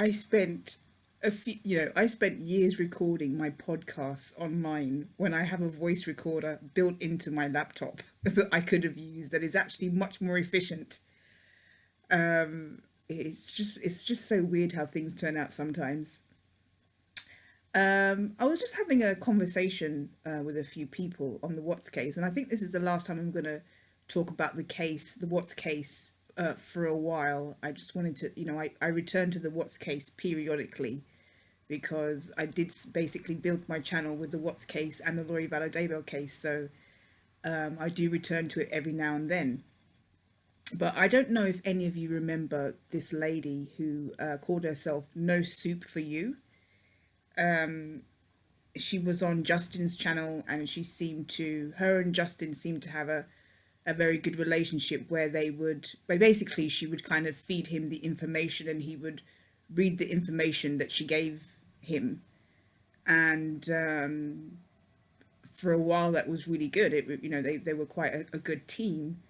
I spent I spent years recording my podcasts online when I have a voice recorder built into my laptop that I could have used that is actually much more efficient. It's just so weird how things turn out sometimes. I was just having a conversation with a few people on the Watts case, and I think this is the last time I'm going to talk about the Watts case, for a while. I just wanted to, I return to the Watts case periodically because I did basically build my channel with the Watts case and the Laurie Valadabel case, so I do return to it every now and then. But I don't know if any of you remember this lady who called herself No Soup for You. She was on Justin's channel, and her and Justin seemed to have a very good relationship where basically she would kind of feed him the information and he would read the information that she gave him. And for a while that was really good. They were quite a good team.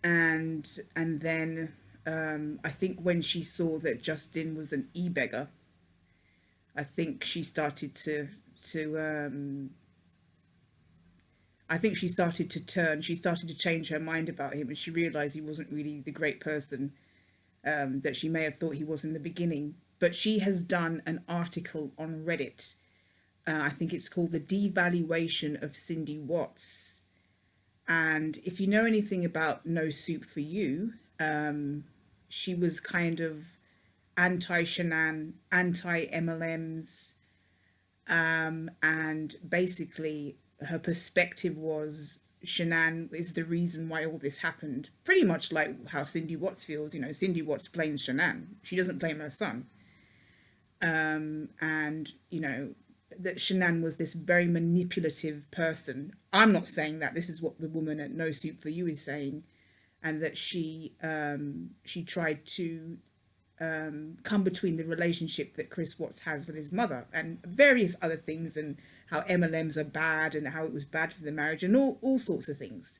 And then I think when she saw that Justin was an e-beggar, I think she started to I think she started to turn. She started to change her mind about him, and she realized he wasn't really the great person that she may have thought he was in the beginning. But she has done an article on Reddit. I think it's called The Devaluation of Cindy Watts. And if you know anything about No Soup for You, she was kind of anti-Shanann, anti-MLMs, and basically her perspective was Shanann is the reason why all this happened. Pretty much like how Cindy Watts feels. Cindy Watts blames Shanann. She doesn't blame her son. And that Shanann was this very manipulative person. I'm not saying that. This is what the woman at No Soup for You is saying, and that she tried to come between the relationship that Chris Watts has with his mother and various other things, and how MLMs are bad and how it was bad for the marriage and all sorts of things.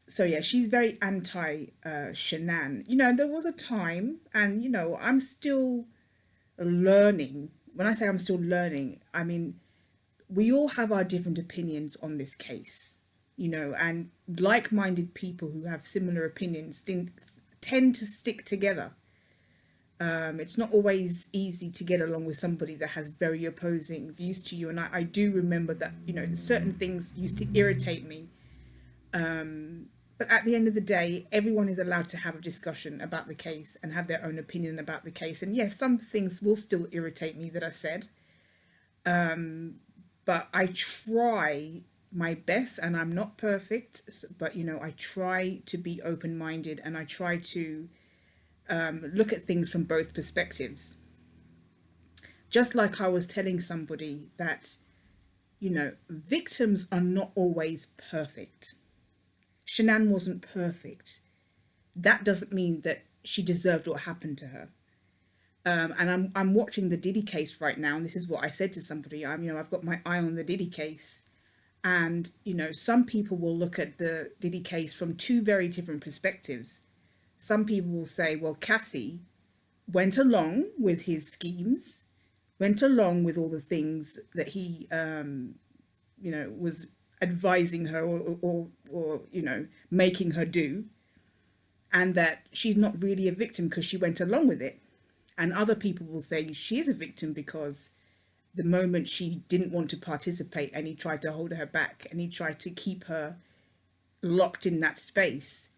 So yeah, she's very anti Shanann. There was a time, and I'm still learning. When I say I'm still learning, I mean, we all have our different opinions on this case, and like-minded people who have similar opinions tend to stick together. It's not always easy to get along with somebody that has very opposing views to you. And I do remember that, certain things used to irritate me. But at the end of the day, everyone is allowed to have a discussion about the case and have their own opinion about the case. And yes, some things will still irritate me that I said. But I try my best, and I'm not perfect, but I try to be open-minded, and I try to look at things from both perspectives. Just like I was telling somebody that, victims are not always perfect. Shanann wasn't perfect. That doesn't mean that she deserved what happened to her. And I'm watching the Diddy case right now, and this is what I said to somebody. I've got my eye on the Diddy case, and some people will look at the Diddy case from two very different perspectives. Some people will say, well, Cassie went along with his schemes, went along with all the things that he, was advising her or making her do, and that she's not really a victim because she went along with it. And other people will say she is a victim because the moment she didn't want to participate and he tried to hold her back and he tried to keep her locked in that space,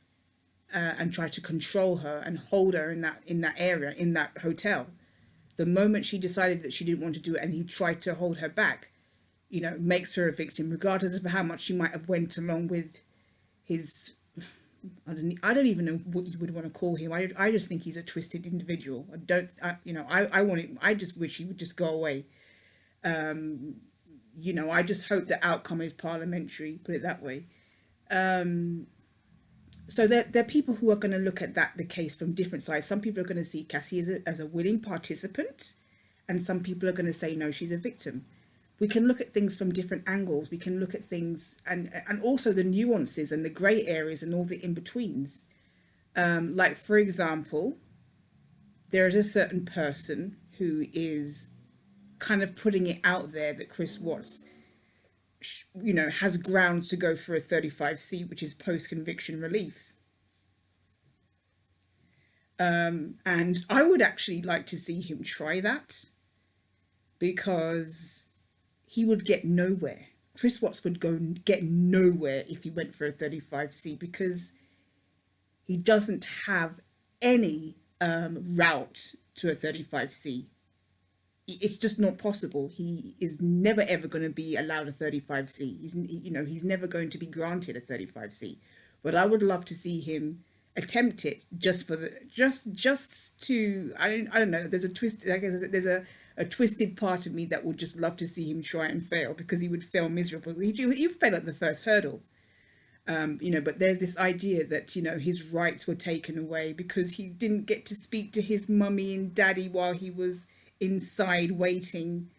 and try to control her and hold her in that area, in that hotel. The moment she decided that she didn't want to do it and he tried to hold her back, makes her a victim, regardless of how much she might have went along with his, I don't even know what you would want to call him. I just think he's a twisted individual. I just wish he would just go away. I just hope the outcome is parliamentary, put it that way. So there are people who are going to look at the case from different sides. Some people are going to see Cassie as a willing participant, and some people are going to say, no, she's a victim. We can look at things from different angles. We can look at things and also the nuances and the grey areas and all the in-betweens. Like, for example, there is a certain person who is kind of putting it out there that Chris Watts, has grounds to go for a 35C, which is post conviction relief. And I would actually like to see him try that, because he would get nowhere. Chris Watts would get nowhere if he went for a 35C, because he doesn't have any route to a 35C. It's just not possible. He is never ever going to be allowed a 35C. He's never going to be granted a 35C. But I would love to see him attempt it, just for the just to, I don't know. There's a twist. I guess there's a twisted part of me that would just love to see him try and fail, because he would fail miserably. He'd fail at the first hurdle. But there's this idea that, his rights were taken away because he didn't get to speak to his mummy and daddy while he was inside waiting,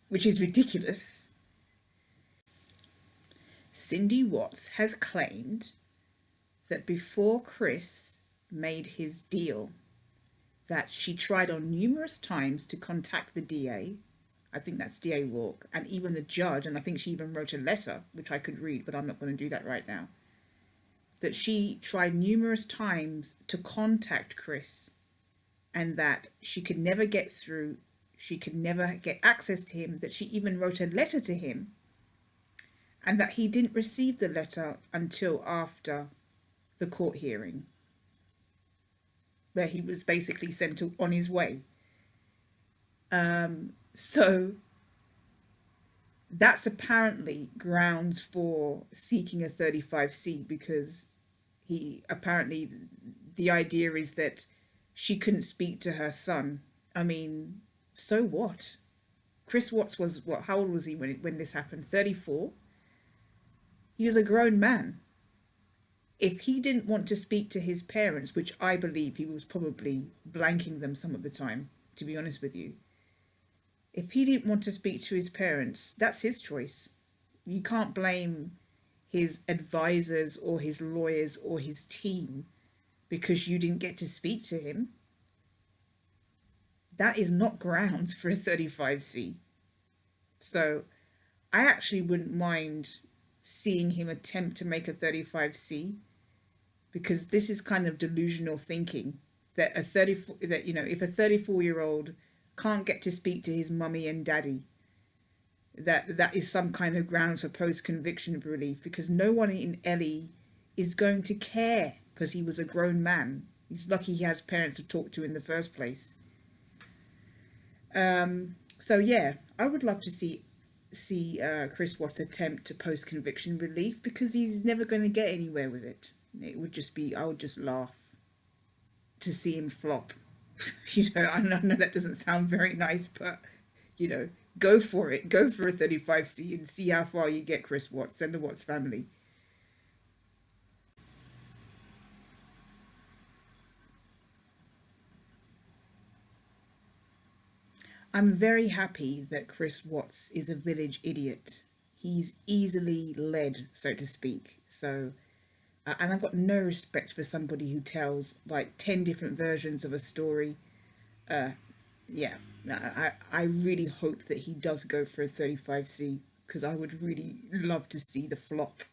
which is ridiculous. Cindy Watts has claimed that before Chris made his deal, that she tried on numerous times to contact the DA. I think that's DA Walk, and even the judge, and I think she even wrote a letter, which I could read, but I'm not going to do that right now. That she tried numerous times to contact Chris, and that she could never get through, she could never get access to him, that she even wrote a letter to him, and that he didn't receive the letter until after the court hearing, where he was basically sent on his way. So that's apparently grounds for seeking a 35C, because the idea is that she couldn't speak to her son. I mean, so what? Chris Watts was, how old was he when this happened? 34? He was a grown man. If he didn't want to speak to his parents, which I believe he was probably blanking them some of the time, to be honest with you. If he didn't want to speak to his parents, that's his choice. You can't blame his advisors or his lawyers or his team because you didn't get to speak to him. That is not grounds for a 35C. So I actually wouldn't mind seeing him attempt to make a 35C, because this is kind of delusional thinking that if a 34-year-old can't get to speak to his mummy and daddy, that is some kind of grounds for post-conviction relief, because no one in Ellie is going to care, because he was a grown man. He's lucky he has parents to talk to in the first place. So yeah, I would love to see Chris Watts attempt to post-conviction relief, because he's never going to get anywhere with it. It would just be, I would just laugh to see him flop. I know that doesn't sound very nice, but go for it. Go for a 35C and see how far you get, Chris Watts and the Watts family. I'm very happy that Chris Watts is a village idiot. He's easily led, so to speak. So, and I've got no respect for somebody who tells like 10 different versions of a story. Yeah, I really hope that he does go for a 35C, because I would really love to see the flop.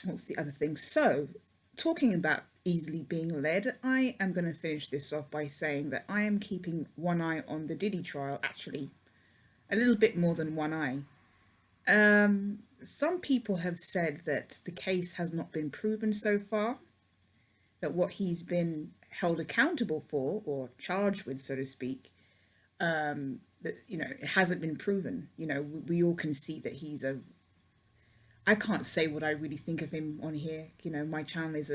What's the other thing? So, talking about easily being led, I am going to finish this off by saying that I am keeping one eye on the Diddy trial, actually. A little bit more than one eye. Some people have said that the case has not been proven so far, that what he's been held accountable for, or charged with, so to speak, that, it hasn't been proven. We all can see that I can't say what I really think of him on here. My channel is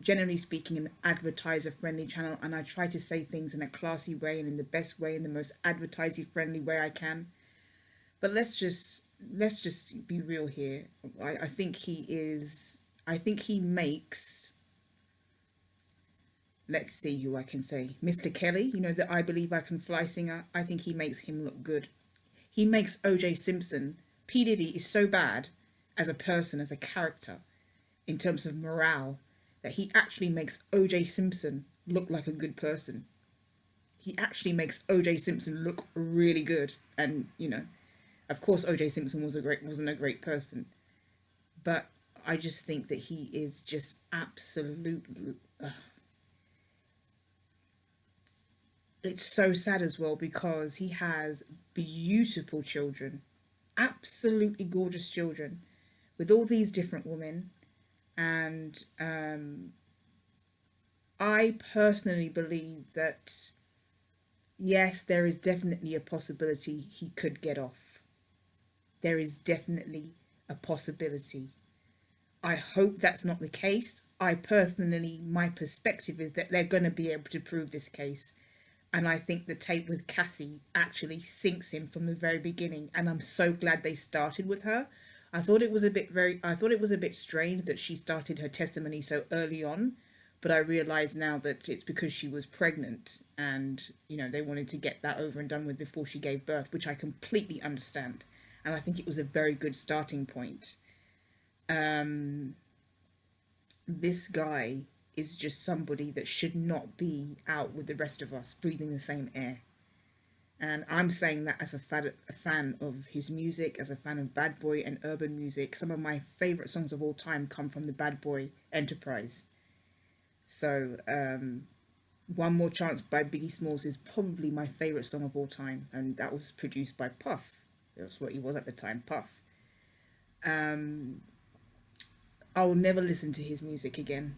generally speaking, an advertiser-friendly channel, and I try to say things in a classy way and in the best way, in the most advertiser-friendly way I can. But let's just be real here. I think he makes, let's see who I can say, Mr. Kelly, the I Believe I Can Fly singer. I think he makes him look good. He makes OJ Simpson, P. Diddy is so bad, as a person, as a character, in terms of morale, that he actually makes O.J. Simpson look like a good person. He actually makes O.J. Simpson look really good. And, you know, of course O.J. Simpson wasn't a great person. But I just think that he is just absolutely... It's so sad as well because he has beautiful children, absolutely gorgeous children, with all these different women. And I personally believe that, yes, there is definitely a possibility he could get off. There is definitely a possibility. I hope that's not the case. I personally, my perspective is that they're going to be able to prove this case. And I think the tape with Cassie actually sinks him from the very beginning. And I'm so glad they started with her. I thought it was a bit strange that she started her testimony so early on. But I realise now that it's because she was pregnant and, you know, they wanted to get that over and done with before she gave birth, which I completely understand. And I think it was a very good starting point. This guy is just somebody that should not be out with the rest of us breathing the same air. And I'm saying that as a fan of his music, as a fan of Bad Boy and urban music. Some of my favourite songs of all time come from the Bad Boy enterprise. So One More Chance by Biggie Smalls is probably my favourite song of all time. And that was produced by Puff. That's what he was at the time, Puff. I'll never listen to his music again.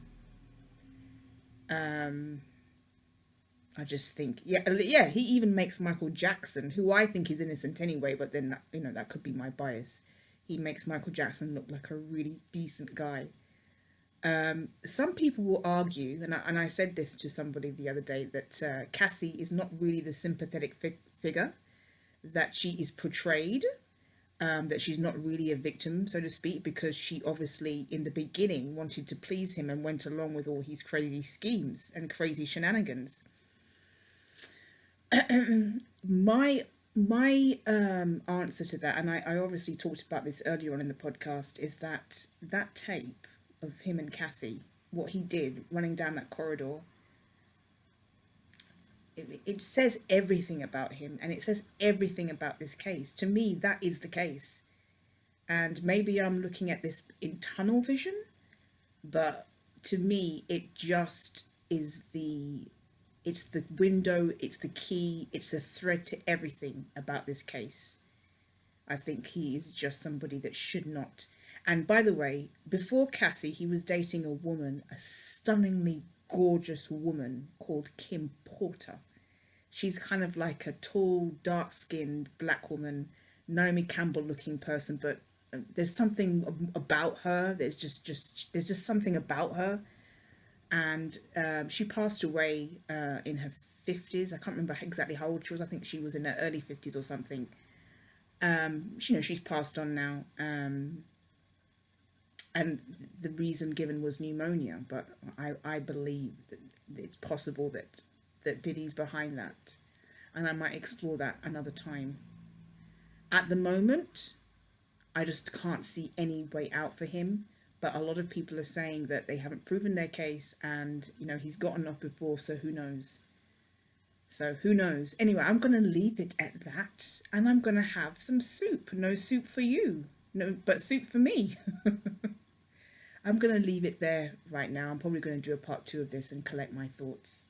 I just think, yeah, he even makes Michael Jackson, who I think is innocent anyway, but then, you know, that could be my bias. He makes Michael Jackson look like a really decent guy. Some people will argue, and I said this to somebody the other day, that Cassie is not really the sympathetic figure that she is portrayed, that she's not really a victim, so to speak, because she obviously in the beginning wanted to please him and went along with all his crazy schemes and crazy shenanigans. My answer to that, and I obviously talked about this earlier on in the podcast, is that tape of him and Cassie, what he did running down that corridor, it says everything about him, and it says everything about this case. To me, that is the case. And maybe I'm looking at this in tunnel vision, but to me, it just is it's the window, it's the key, it's the thread to everything about this case. I think he is just somebody that should not. And by the way, before Cassie, he was dating a woman, a stunningly gorgeous woman called Kim Porter. She's kind of like a tall, dark-skinned black woman, Naomi Campbell looking person, but there's something about her. There's just something about her. And she passed away in her 50s. I can't remember exactly how old she was. I think she was in her early 50s or something. You know, she's passed on now. And the reason given was pneumonia. But I believe that it's possible that Diddy's behind that. And I might explore that another time. At the moment, I just can't see any way out for him. But a lot of people are saying that they haven't proven their case and, you know, he's gotten off before, so who knows? So who knows? Anyway, I'm going to leave it at that and I'm going to have some soup. No soup for you, no, but soup for me. I'm going to leave it there right now. I'm probably going to do a part 2 of this and collect my thoughts.